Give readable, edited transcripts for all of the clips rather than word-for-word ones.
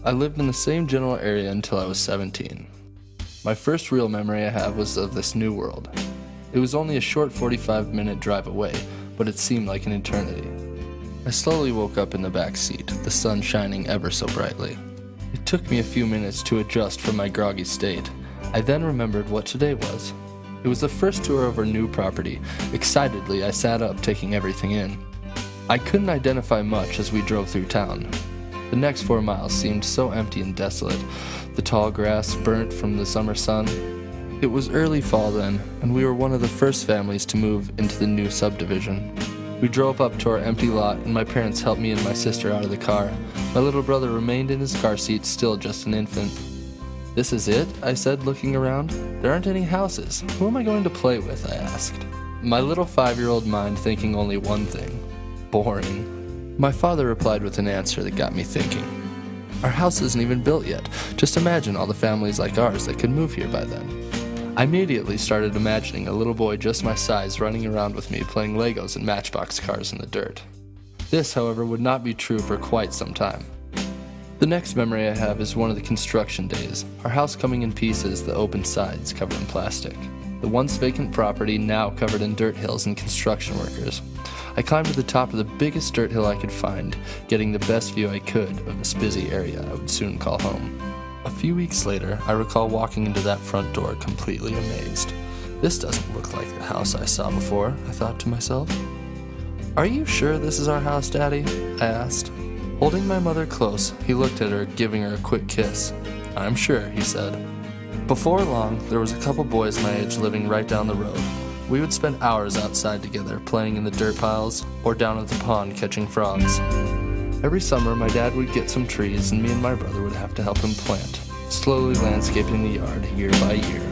I lived in the same general area until I was 17. My first real memory I have was of this new world. It was only a short 45-minute drive away, but it seemed like an eternity. I slowly woke up in the back seat, the sun shining ever so brightly. It took me a few minutes to adjust from my groggy state. I then remembered what today was. It was the first tour of our new property. Excitedly, I sat up, taking everything in. I couldn't identify much as we drove through town. The next 4 miles seemed so empty and desolate, the tall grass burnt from the summer sun. It was early fall then, and we were one of the first families to move into the new subdivision. We drove up to our empty lot, and my parents helped me and my sister out of the car. My little brother remained in his car seat, still just an infant. "This is it?" I said, looking around. "There aren't any houses. Who am I going to play with?" I asked. My little 5-year-old mind thinking only one thing: boring. My father replied with an answer that got me thinking. "Our house isn't even built yet. Just imagine all the families like ours that could move here by then." I immediately started imagining a little boy just my size running around with me playing Legos and Matchbox cars in the dirt. This, however, would not be true for quite some time. The next memory I have is one of the construction days, our house coming in pieces, the open sides covered in plastic. The once vacant property now covered in dirt hills and construction workers. I climbed to the top of the biggest dirt hill I could find, getting the best view I could of this busy area I would soon call home. A few weeks later, I recall walking into that front door completely amazed. "This doesn't look like the house I saw before," I thought to myself. "Are you sure this is our house, Daddy?" I asked. Holding my mother close, he looked at her, giving her a quick kiss. "I'm sure," he said. Before long, there was a couple boys my age living right down the road. We would spend hours outside together, playing in the dirt piles or down at the pond catching frogs. Every summer, my dad would get some trees and me and my brother would have to help him plant, slowly landscaping the yard year by year.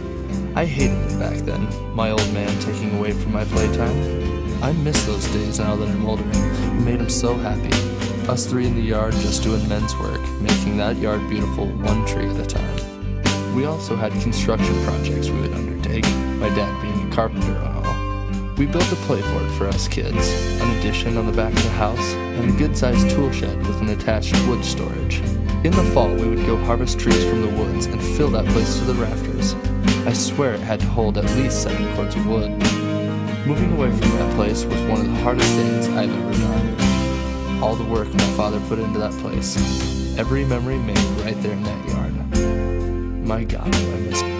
I hated it back then, my old man taking away from my playtime. I miss those days now that I'm older. It made him so happy. Us three in the yard just doing men's work, making that yard beautiful one tree at a time. We also had construction projects we would undertake, my dad being a carpenter and all. We built a play fort for us kids, an addition on the back of the house, and a good-sized tool shed with an attached wood storage. In the fall, we would go harvest trees from the woods and fill that place to the rafters. I swear it had to hold at least 7 cords of wood. Moving away from that place was one of the hardest things I've ever done. All the work my father put into that place, every memory made right there in that yard. My God, I miss it.